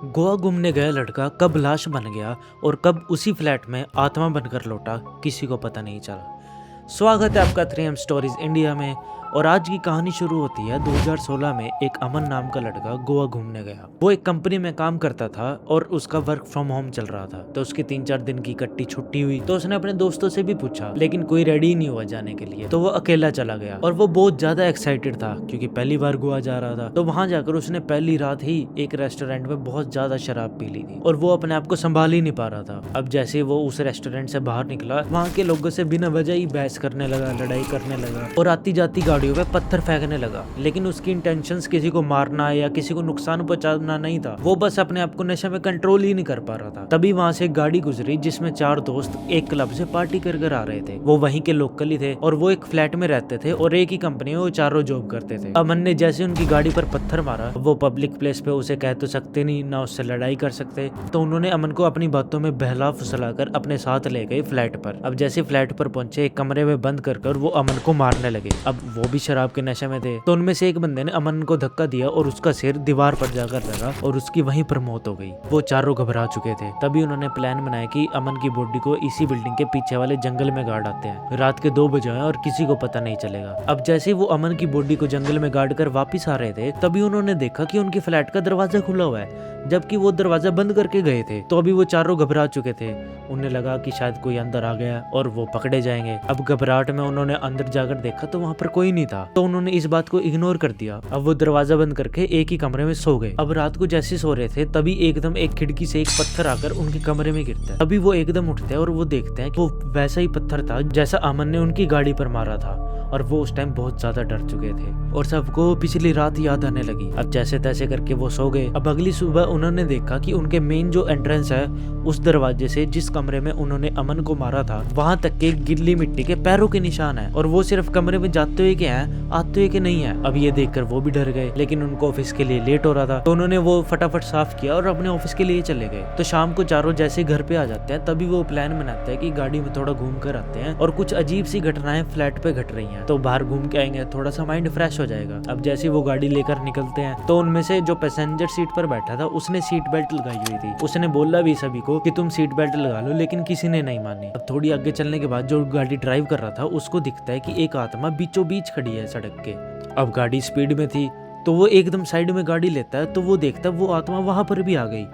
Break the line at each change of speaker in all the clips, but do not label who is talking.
गोवा घूमने गया लड़का कब लाश बन गया और कब उसी फ्लैट में आत्मा बनकर लौटा, किसी को पता नहीं चला। स्वागत है आपका 3M स्टोरीज इंडिया में। और आज की कहानी शुरू होती है 2016 में। एक अमन नाम का लड़का गोवा घूमने गया। वो एक कंपनी में काम करता था और उसका वर्क फ्रॉम होम चल रहा था, तो उसकी 3-4 दिन की इकट्ठी छुट्टी हुई। तो उसने अपने दोस्तों से भी पूछा, लेकिन कोई रेडी नहीं हुआ जाने के लिए, तो वो अकेला चला गया। और वो बहुत ज्यादा एक्साइटेड था क्योंकि पहली बार गोवा जा रहा था। तो वहां जाकर उसने पहली रात ही एक रेस्टोरेंट में बहुत ज्यादा शराब पी ली थी और वो अपने आप को संभाल ही नहीं पा रहा था। अब जैसे वो उस रेस्टोरेंट से बाहर निकला, वहाँ के लोगों से बिना वजह ही बहस करने लगा, लड़ाई करने लगा और आती जाती गाड़ियों पे पत्थर फेंकने लगा। लेकिन उसकी इंटेंशंस किसी को मारना या किसी को नुकसान पहुंचाना नहीं था। वो बस अपने आप को नशे में कंट्रोल ही नहीं कर पा रहा था। तभी वहां से एक गाड़ी गुजरी जिसमें 4 दोस्त एक क्लब से पार्टी कर आ रहे थे। वो वहीं के लोकल ही थे और वो एक फ्लैट में रहते थे और एक ही कंपनी में वो चारों जॉब करते थे। अमन ने जैसे उनकी गाड़ी पर पत्थर मारा, वो पब्लिक प्लेस पे उसे कह तो सकते नहीं, ना उससे लड़ाई कर सकते, तो उन्होंने अमन को अपनी बातों में बहला फुसलाकर अपने साथ ले गए फ्लैट पर। अब जैसे फ्लैट पर पहुंचे, एक कमरे में बंद कर वो अमन को मारने लगे। अब वो भी शराब के नशे में थे, तो उनमें से एक बंदे ने अमन को धक्का दिया और उसका सिर दीवार पर जाकर लगा और उसकी वहीं पर मौत हो गई। वो चारों घबरा चुके थे। तभी उन्होंने प्लान बनाया कि अमन की बॉडी को इसी बिल्डिंग के पीछे वाले जंगल में गाड़ आते हैं। रात के 2 बजे हैं और किसी को पता नहीं चलेगा। अब जैसे वो अमन की बॉडी को जंगल में गाड़ कर वापिस आ रहे थे, तभी उन्होंने देखा कि उनके फ्लैट का दरवाजा खुला हुआ है, जबकि वो दरवाजा बंद करके गए थे। तो अभी वो चारों घबरा चुके थे। उन्हें लगा कि शायद कोई अंदर आ गया और वो पकड़े जाएंगे। अब घबराहट में उन्होंने अंदर जाकर देखा तो वहाँ पर कोई नहीं था, तो उन्होंने इस बात को इग्नोर कर दिया। अब वो दरवाजा बंद करके एक ही कमरे में सो गए। अब रात को जैसे सो रहे थे, तभी एकदम एक खिड़की से एक पत्थर आकर उनके कमरे में गिरता है। अभी वो एकदम उठते हैं और वो देखते हैं कि वो वैसा ही पत्थर था जैसा अमन ने उनकी गाड़ी पर मारा था। और वो उस टाइम बहुत ज्यादा डर चुके थे और सबको पिछली रात याद आने लगी। अब जैसे तैसे करके वो सो गए। अब अगली सुबह उन्होंने देखा कि उनके मेन जो एंट्रेंस है, उस दरवाजे से जिस कमरे में उन्होंने अमन को मारा था, वहां तक के गिल्ली मिट्टी के पैरों के निशान है। और वो सिर्फ कमरे में जाते हुए के हैं, आते हुए के नहीं है। अब ये देखकर वो भी डर गए, लेकिन उनको ऑफिस के लिए लेट हो रहा था, तो उन्होंने वो फटाफट साफ किया और अपने ऑफिस के लिए चले गए। तो शाम को चारों जैसे घर पे आ जाते हैं, तभी वो प्लान बनाते हैं कि गाड़ी में थोड़ा घूम कर आते हैं और कुछ अजीब सी घटनाएं फ्लैट पे घट रही हैं, तो बाहर घूम के आएंगे, थोड़ा सा माइंड फ्रेश हो जाएगा। अब जैसे वो गाड़ी लेकर निकलते हैं, तो उनमें से जो पैसेंजर सीट पर बैठा था, उसने सीट बेल्ट लगाई हुई थी। उसने बोला भी सभी को कि तुम सीट बेल्ट लगा लो, लेकिन किसी ने नहीं मानी। अब थोड़ी आगे चलने के बाद जो गाड़ी ड्राइव कर रहा था, उसको दिखता है कि एक आत्मा बीचों बीच खड़ी है सड़क के। अब गाड़ी स्पीड में थी, तो वो एकदम साइड में गाड़ी लेता है, तो वो देखता है वो आत्मा वहां पर भी आ गई।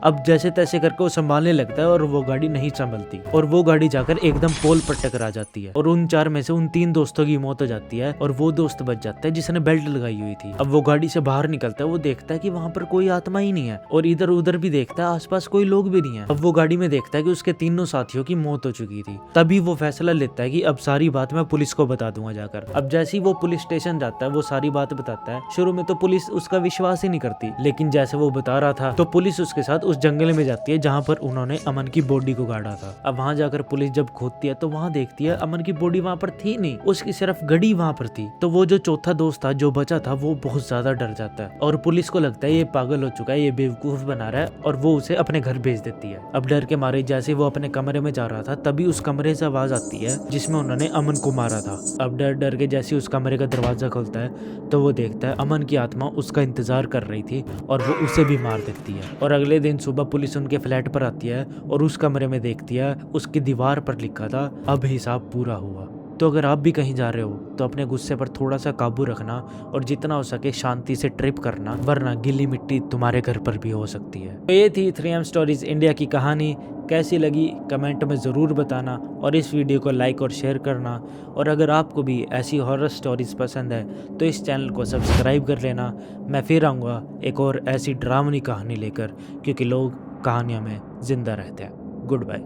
अब जैसे तैसे करके वो संभालने लगता है और वो गाड़ी नहीं संभलती और वो गाड़ी जाकर एकदम पोल पर टकरा जाती है और उन 4 में से उन 3 दोस्तों की मौत हो जाती है और वो दोस्त बच जाता है जिसने बेल्ट लगाई हुई थी। अब वो गाड़ी से बाहर निकलता है, वो देखता है कि वहां पर कोई आत्मा ही नहीं है और इधर उधर भी देखता है, आसपास कोई लोग भी नहीं है। अब वो गाड़ी में देखता है कि उसके 3 साथियों की मौत हो चुकी थी। तभी वो फैसला लेता है कि अब सारी बात मैं पुलिस को बता दूंगा जाकर। अब जैसे ही वो पुलिस स्टेशन जाता है, वो सारी बात बताता है। शुरू में तो पुलिस उसका विश्वास ही नहीं करती, लेकिन जैसे वो बता रहा था, तो पुलिस उसके साथ उस जंगल में जाती है जहाँ पर उन्होंने अमन की बॉडी को गाड़ा था। अब वहां जाकर पुलिस जब खोदती है, तो वहां देखती है अमन की बॉडी वहां पर थी नहीं, उसकी सिर्फ गड़ी वहां पर थी। तो वो जो चौथा दोस्त था जो बचा था, वो बहुत ज्यादा डर जाता है और पुलिस को लगता है ये पागल हो चुका है, ये बेवकूफ बना रहा है, और वो उसे अपने घर भेज देती है। अब डर के मारे जैसे वो अपने कमरे में जा रहा था, तभी उस कमरे से आवाज आती है जिसमें उन्होंने अमन को मारा था। अब डर डर के जैसे उस कमरे का दरवाजा खुलता है, तो वो देखता है अमन की आत्मा उसका इंतजार कर रही थी और वो उसे भी मार देती है। और अगले दिन सुबह पुलिस उनके फ्लैट पर आती है और उस कमरे में देखती है उसकी दीवार पर लिखा था, अब हिसाब पूरा हुआ। तो अगर आप भी कहीं जा रहे हो, तो अपने गुस्से पर थोड़ा सा काबू रखना और जितना हो सके शांति से ट्रिप करना, वरना गिल्ली मिट्टी तुम्हारे घर पर भी हो सकती है। तो ये थी 3M स्टोरीज इंडिया की कहानी। कैसी लगी कमेंट में ज़रूर बताना और इस वीडियो को लाइक और शेयर करना। और अगर आपको भी ऐसी हॉरर स्टोरीज पसंद है, तो इस चैनल को सब्सक्राइब कर लेना। मैं फिर आऊँगा एक और ऐसी डरावनी कहानी लेकर, क्योंकि लोग कहानियों में जिंदा रहते हैं। Good bye.